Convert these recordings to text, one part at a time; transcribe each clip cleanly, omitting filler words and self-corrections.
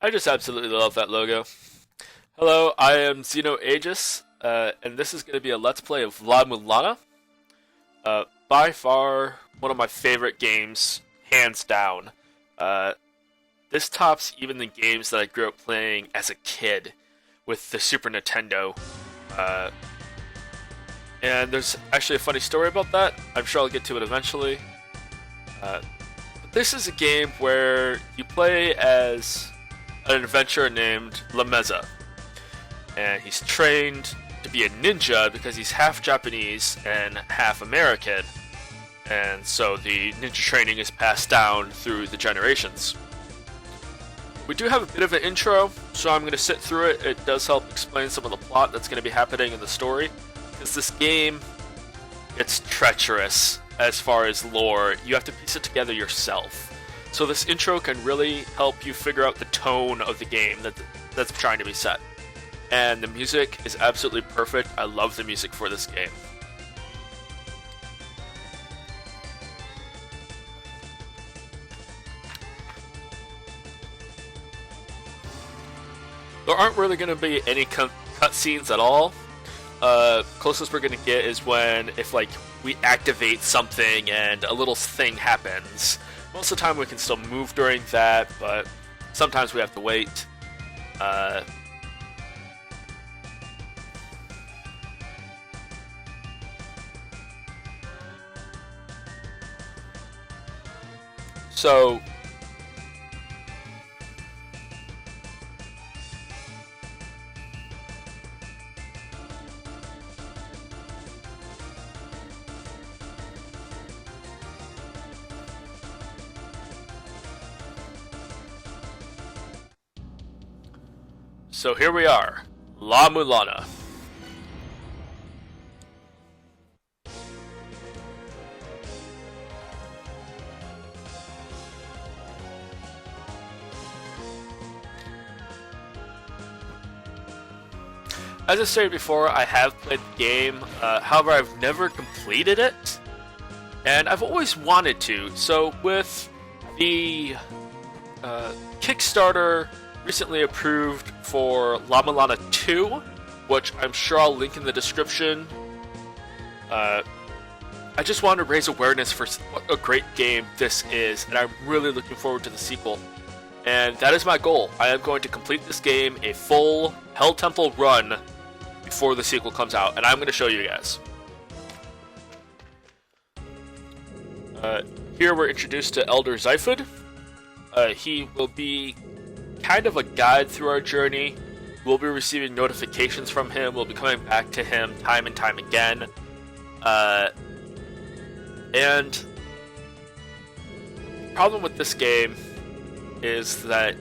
I just absolutely love that logo. Hello, I am Zeno Aegis, and this is going to be a Let's Play of La Mulana. By far, one of my favorite games, hands down. This tops even the games that I grew up playing as a kid with the Super Nintendo. And there's actually a funny story about that. I'm sure I'll get to it eventually. But this is a game where you play as an adventurer named Lameza. And he's trained to be a ninja because he's half Japanese and half American. And so the ninja training is passed down through the generations. We do have a bit of an intro, so I'm going to sit through it. It does help explain some of the plot that's going to be happening in the story. Because this game, it's treacherous as far as lore. You have to piece it together yourself. So this intro can really help you figure out the tone of the game that's trying to be set. And the music is absolutely perfect. I love the music for this game. There aren't really going to be any cutscenes at all. Closest we're going to get is when if we activate something and a little thing happens. Most of the time we can still move during that, but sometimes we have to wait. So here we are, La Mulana. As I stated before, I have played the game, however I've never completed it, and I've always wanted to. So with the Kickstarter recently approved for La Mulana 2, which I'm sure I'll link in the description. I just wanted to raise awareness for what a great game this is, and I'm really looking forward to the sequel. And that is my goal. I am going to complete this game a full Hell Temple run before the sequel comes out, and I'm going to show you guys. Here we're introduced to Elder Zyphud. He will be kind of a guide through our journey. We'll be receiving notifications from him. We'll be coming back to him time and time again. And the problem with this game is that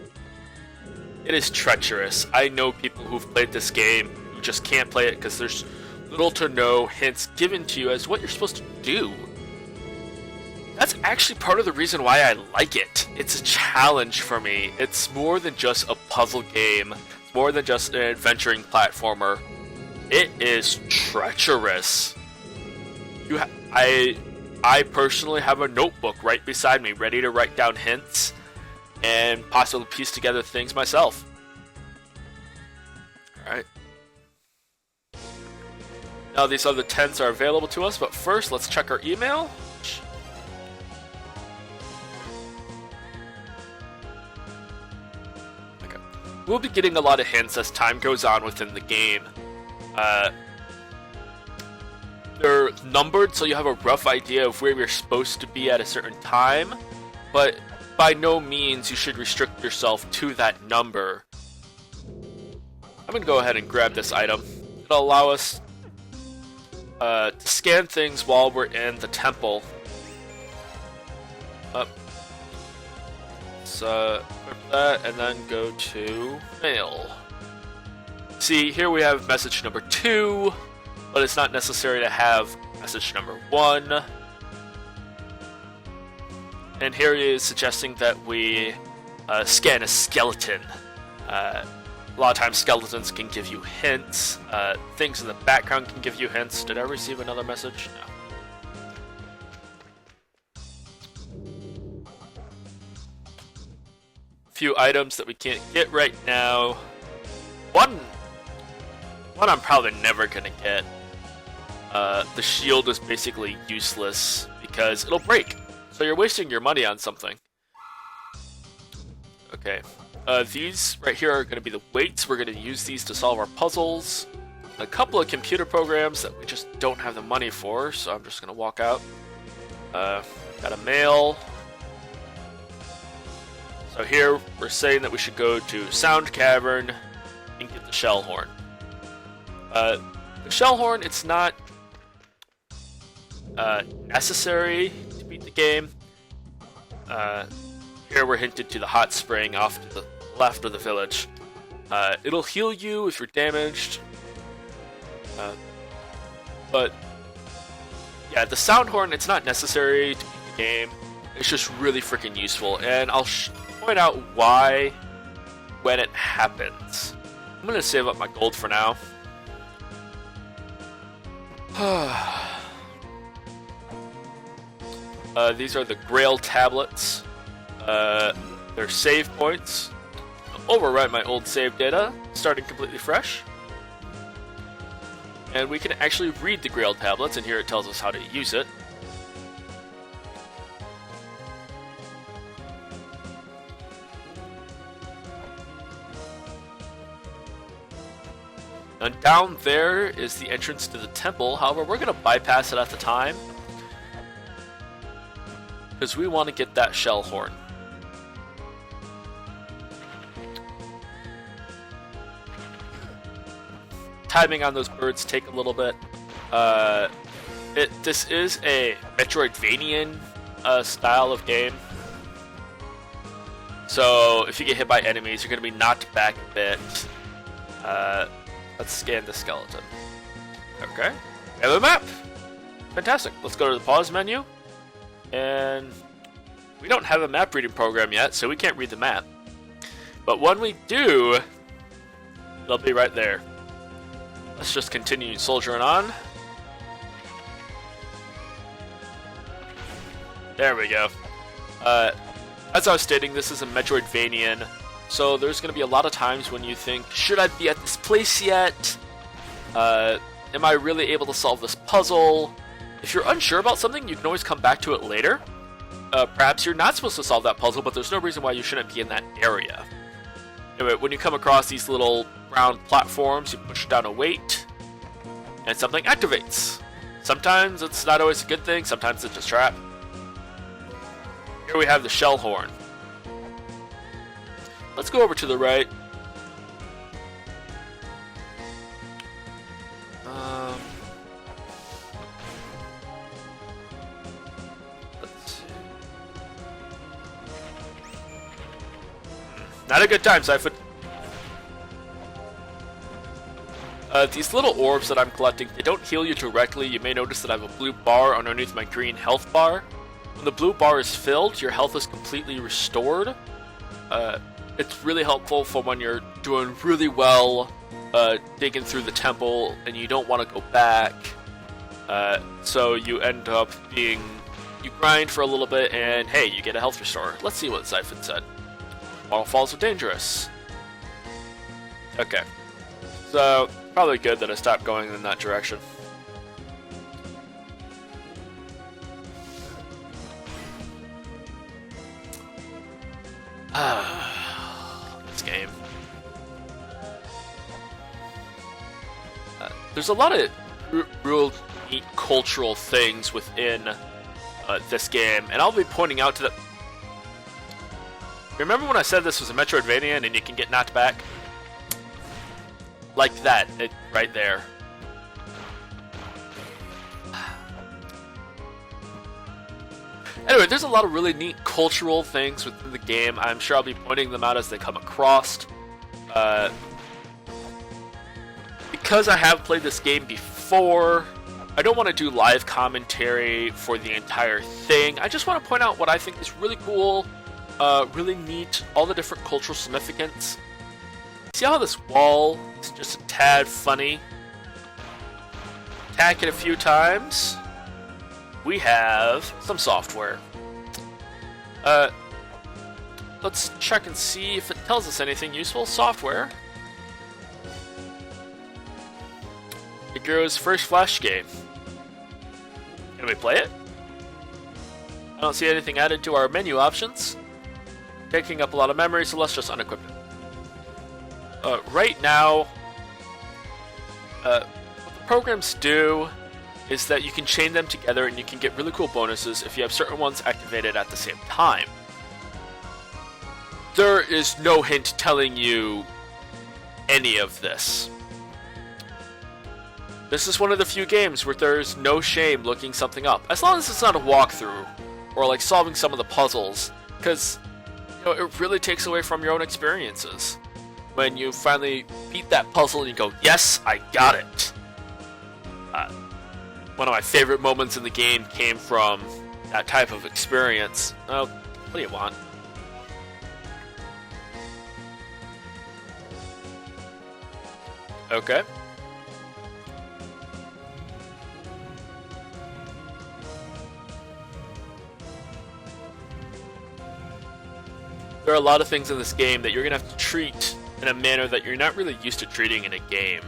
it is treacherous. I know people who've played this game who just can't play it because there's little to no hints given to you as what you're supposed to do. That's actually part of the reason why I like it. It's a challenge for me. It's more than just a puzzle game. It's more than just an adventuring platformer. It is treacherous. I personally have a notebook right beside me, ready to write down hints and possibly piece together things myself. Alright. Now these other tents are available to us, but first let's check our email. We'll be getting a lot of hints as time goes on within the game. They're numbered, so you have a rough idea of where you're supposed to be at a certain time, but by no means you should restrict yourself to that number. I'm going to go ahead and grab this item. It'll allow us to scan things while we're in the temple. Equip that and then go to mail. See, here we have message number 2, but it's not necessary to have message number 1. And here he is suggesting that we scan a skeleton. A lot of times skeletons can give you hints. Things in the background can give you hints. Did I receive another message? No. few items that we can't get right now. One I'm probably never gonna get. The shield is basically useless because it'll break. So you're wasting your money on something. Okay. These right here are going to be the weights. We're going to use these to solve our puzzles. A couple of computer programs that we just don't have the money for, so I'm just going to walk out. Got a mail. So here we're saying that we should go to Sound Cavern and get the shell horn. The shell horn, it's not necessary to beat the game. Here we're hinted to the hot spring off to the left of the village. It'll heal you if you're damaged. But yeah, the sound horn, it's not necessary to beat the game. It's just really freaking useful, and I'll point out why when it happens. I'm gonna save up my gold for now. These are the Grail tablets. They're save points. I'll overwrite my old save data, starting completely fresh. And we can actually read the Grail tablets, and here it tells us how to use it. And down there is the entrance to the temple. However, we're going to bypass it at the time, because we want to get that shell horn. Timing on those birds take a little bit. This is a Metroidvanian style of game. So if you get hit by enemies, you're going to be knocked back a bit. Let's scan the skeleton. Okay. We have a map! Fantastic. Let's go to the pause menu. And we don't have a map reading program yet, so we can't read the map. But when we do, it'll be right there. Let's just continue soldiering on. There we go. As I was stating, this is a Metroidvanian, so there's going to be a lot of times when you think, should I be at this place yet? Am I really able to solve this puzzle? If you're unsure about something, you can always come back to it later. Perhaps you're not supposed to solve that puzzle, but there's no reason why you shouldn't be in that area. Anyway, when you come across these little round platforms, you push down a weight, and something activates. Sometimes it's not always a good thing, sometimes it's a trap. Here we have the shell horn. Let's go over to the right. Let's see. Not a good time, Siphon. These little orbs that I'm collecting, they don't heal you directly. You may notice that I have a blue bar underneath my green health bar. When the blue bar is filled, your health is completely restored. It's really helpful for when you're doing really well, digging through the temple, and you don't want to go back. So you end up you grind for a little bit, and hey, you get a health restore. Let's see what Siphon said. Waterfalls are dangerous. Okay. So, probably good that I stopped going in that direction. This game. There's a lot of real neat cultural things within this game, and I'll be pointing out to the... Remember when I said this was a Metroidvania and you can get knocked back? Like that, right there. Anyway, there's a lot of really neat cultural things within the game. I'm sure I'll be pointing them out as they come across. Because I have played this game before, I don't want to do live commentary for the entire thing. I just want to point out what I think is really cool, really neat, all the different cultural significance. See how this wall is just a tad funny? Attack it a few times. We have some software. Let's let's check and see if it tells us anything useful. Software. Higuro's first Flash game. Can we play it? I don't see anything added to our menu options. Taking up a lot of memory, so let's just unequip it. Right now, what the programs do is that you can chain them together and you can get really cool bonuses if you have certain ones activated at the same time. There is no hint telling you any of this. This is one of the few games where there's no shame looking something up, as long as it's not a walkthrough or like solving some of the puzzles, because it really takes away from your own experiences when you finally beat that puzzle and you go, yes, I got it. One of my favorite moments in the game came from that type of experience. Oh, what do you want? Okay. There are a lot of things in this game that you're going to have to treat in a manner that you're not really used to treating in a game.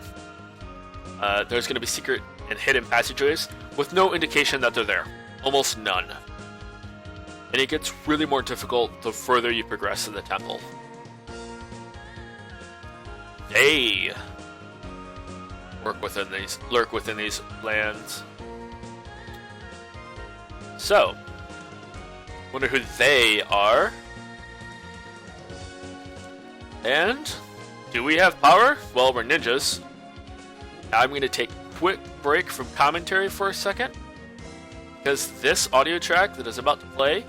There's going to be secret and hidden passageways with no indication that they're there. Almost none. And it gets really more difficult the further you progress in the temple. They lurk within these lands. So, wonder who they are. And do we have power? Well, we're ninjas. I'm going to take a quick break from commentary for a second, because this audio track that is about to play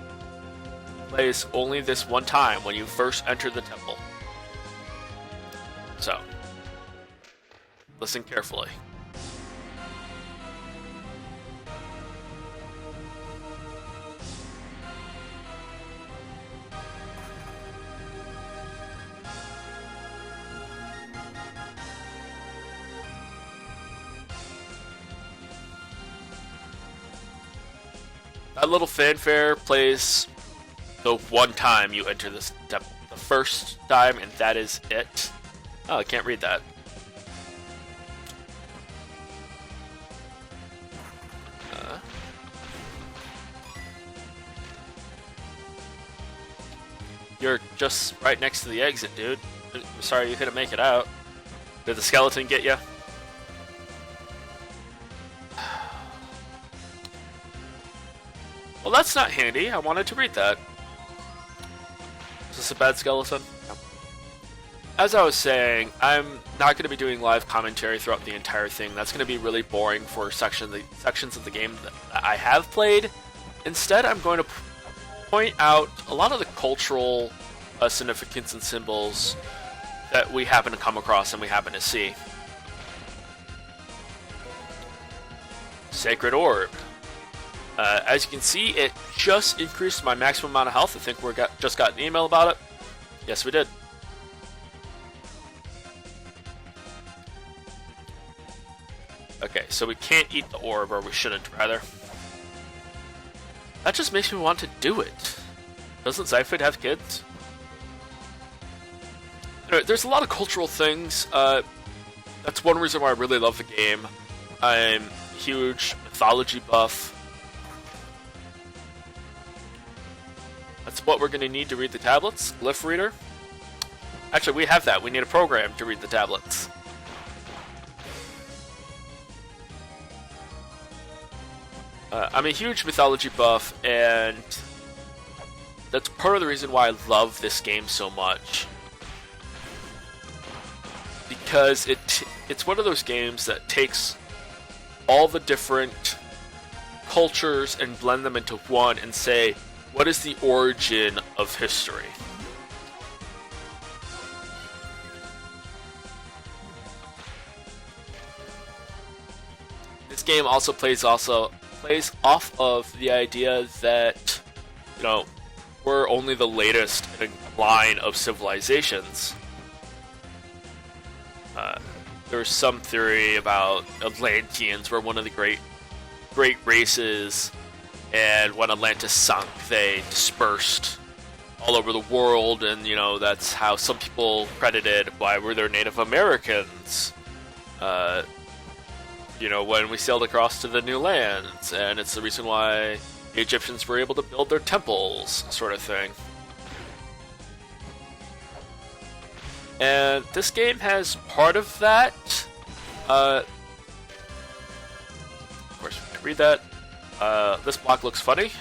plays only this one time when you first enter the temple. So, listen carefully. That little fanfare plays the one time you enter this temple. The first time, and that is it. Oh, I can't read that. You're just right next to the exit, dude. I'm sorry you couldn't make it out. Did the skeleton get you? Well, that's not handy. I wanted to read that. Is this a bad skeleton? No. As I was saying, I'm not going to be doing live commentary throughout the entire thing. That's going to be really boring for sections of the game that I have played. Instead, I'm going to point out a lot of the cultural significance and symbols that we happen to come across and we happen to see. Sacred Orb. As you can see, it just increased my maximum amount of health. I think we just got an email about it. Yes, we did. Okay, so we can't eat the orb, or we shouldn't, rather. That just makes me want to do it. Doesn't Zyphid have kids? Anyway, there's a lot of cultural things. That's one reason why I really love the game. I'm a huge mythology buff. That's what we're going to need to read the tablets. Glyph reader. Actually, we have that. We need a program to read the tablets. I'm a huge mythology buff, and that's part of the reason why I love this game so much. Because it's one of those games that takes all the different cultures and blend them into one and say, what is the origin of history? This game also plays off of the idea that, we're only the latest in a line of civilizations. There's some theory about Atlanteans were one of the great races, and when Atlantis sunk, they dispersed all over the world, and that's how some people credited why were there Native Americans. When we sailed across to the new lands, and it's the reason why the Egyptians were able to build their temples, sort of thing. And this game has part of that. Of course, we can read that. This block looks funny.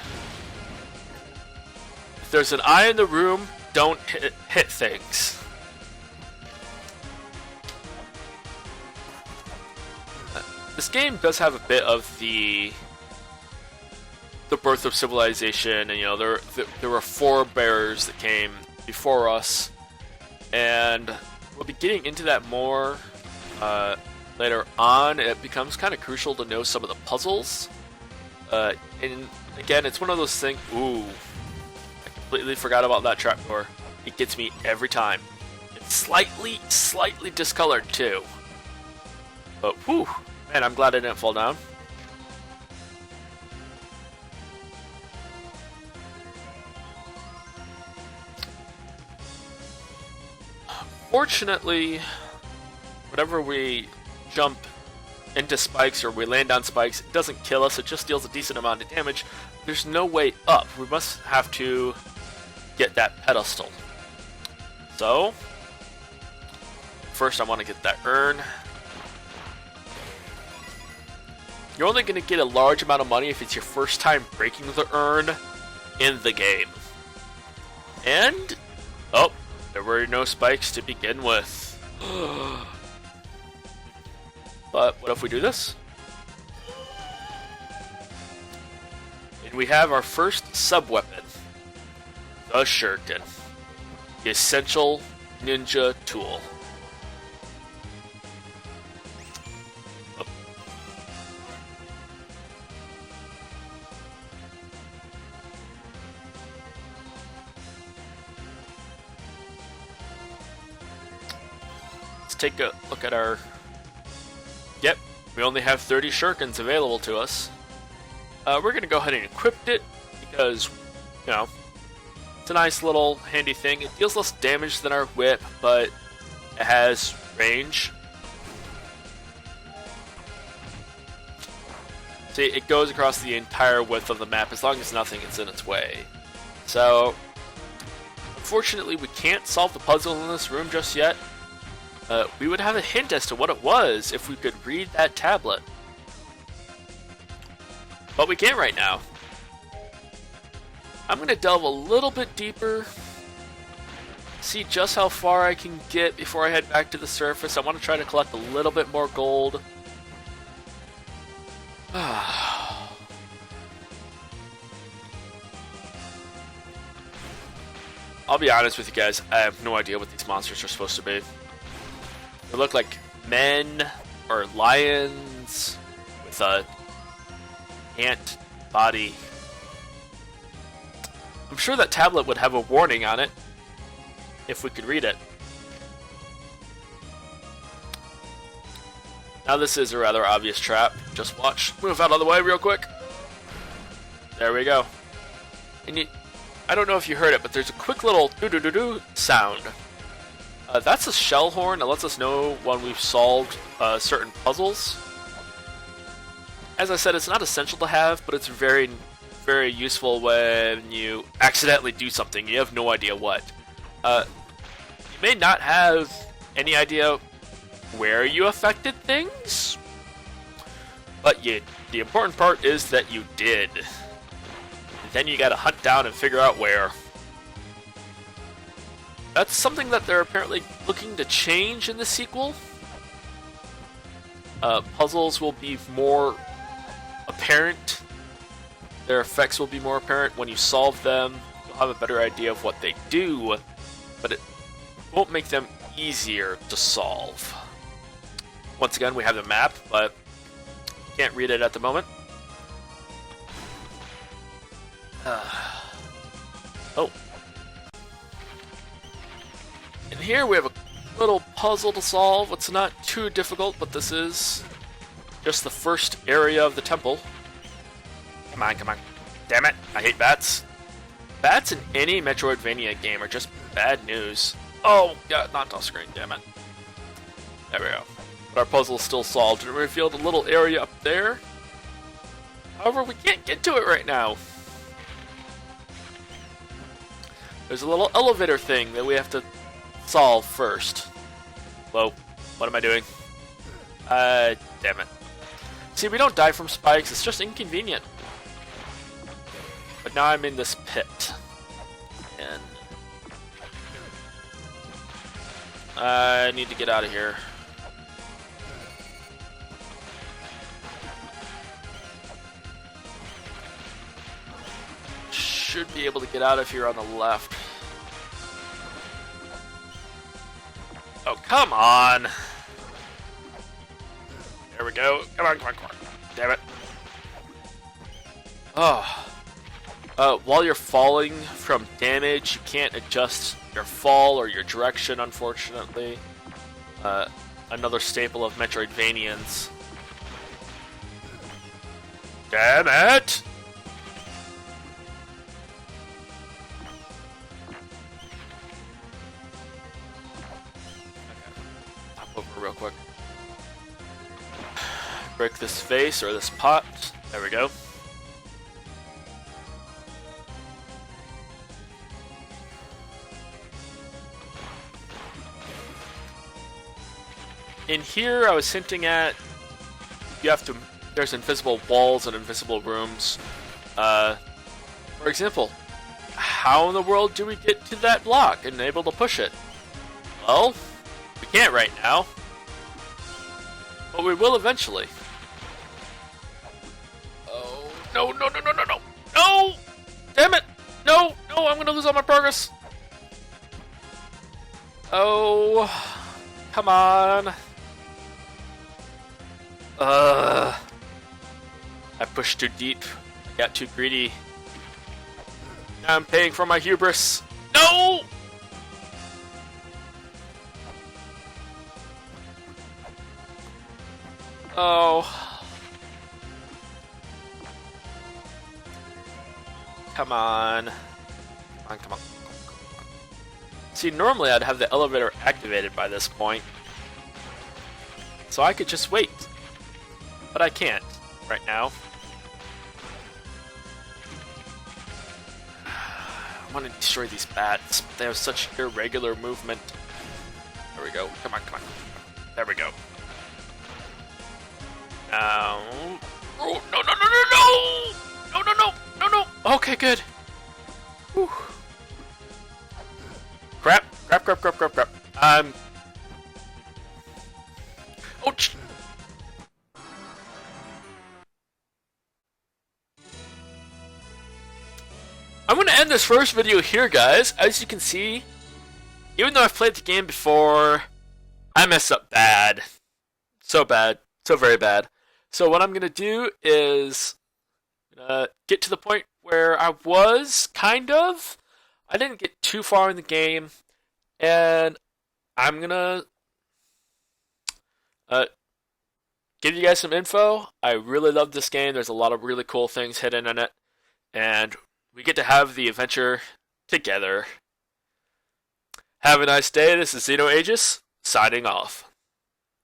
If there's an eye in the room, don't hit things. This game does have a bit of the birth of civilization, and there were forebears that came before us, and we'll be getting into that more later on. It becomes kind of crucial to know some of the puzzles, and again, it's one of those things. Ooh, I completely forgot about that trapdoor. It gets me every time. It's slightly discolored too, but whew. Man, I'm glad I didn't fall down. Fortunately, whenever we jump into spikes or we land on spikes, it doesn't kill us, it just deals a decent amount of damage. There's no way up. We must have to get that pedestal. So, first I want to get that urn. You're only going to get a large amount of money if it's your first time breaking the urn in the game. And, oh, there were no spikes to begin with. But what if we do this? And we have our first sub-weapon, the shuriken, the essential ninja tool. Take a look at our... Yep, we only have 30 shurikens available to us. We're going to go ahead and equip it because, it's a nice little handy thing. It deals less damage than our whip, but it has range. See, it goes across the entire width of the map as long as nothing is in its way. So, unfortunately, we can't solve the puzzle in this room just yet. We would have a hint as to what it was if we could read that tablet. But we can't right now. I'm going to delve a little bit deeper, see just how far I can get before I head back to the surface. I want to try to collect a little bit more gold. I'll be honest with you guys, I have no idea what these monsters are supposed to be. They look like men or lions with a ant body. I'm sure that tablet would have a warning on it if we could read it. Now this is a rather obvious trap. Just watch. Move out of the way real quick. There we go. And I don't know if you heard it, but there's a quick little doo-doo-doo-doo sound. That's a shell horn that lets us know when we've solved certain puzzles. As I said, it's not essential to have, but it's very, very useful when you accidentally do something. You have no idea what. You may not have any idea where you affected things, but the important part is that you did. And then you gotta hunt down and figure out where. That's something that they're apparently looking to change in the sequel. Puzzles will be more apparent. Their effects will be more apparent when you solve them. You'll have a better idea of what they do, but it won't make them easier to solve. Once again, we have the map, but can't read it at the moment. Oh. And here we have a little puzzle to solve. It's not too difficult, but this is just the first area of the temple. Come on, come on. Damn it, I hate bats. Bats in any Metroidvania game are just bad news. Oh, yeah, not touch screen, damn it. There we go. But our puzzle is still solved and revealed a little area up there. However, we can't get to it right now. There's a little elevator thing that we have to solve first. Whoa, what am I doing? Damn it. See, we don't die from spikes, it's just inconvenient. But now I'm in this pit. And I need to get out of here. Should be able to get out of here on the left. Oh, come on! There we go. Come on, come on, come on. Damn it. Oh. While you're falling from damage, you can't adjust your fall or your direction, unfortunately. Another staple of Metroidvanians. Damn it! Real quick. Break this vase or this pot. There we go. In here, I was hinting at you have to. There's invisible walls and invisible rooms. For example, how in the world do we get to that block and able to push it? Well, we can't right now. But we will eventually. Oh, no, no, no, no, no, no. No! Damn it! No, no, I'm gonna lose all my progress. Oh, come on. I pushed too deep. I got too greedy. Now I'm paying for my hubris. No! Oh. Come on. Come on, come on. See, normally I'd have the elevator activated by this point. So I could just wait. But I can't right now. I want to destroy these bats. They have such irregular movement. There we go. Come on, come on. There we go. Now. Oh, no, no, no, no, no! No, no, no, no, no! Okay, good. Whew. Crap, crap, crap, crap, crap, crap. Oh, I'm going to end this first video here, guys. As you can see, even though I've played the game before, I messed up bad. So bad. So very bad. So what I'm going to do is get to the point where I was, kind of. I didn't get too far in the game. And I'm going to give you guys some info. I really love this game. There's a lot of really cool things hidden in it. And we get to have the adventure together. Have a nice day. This is Zeno Aegis, signing off.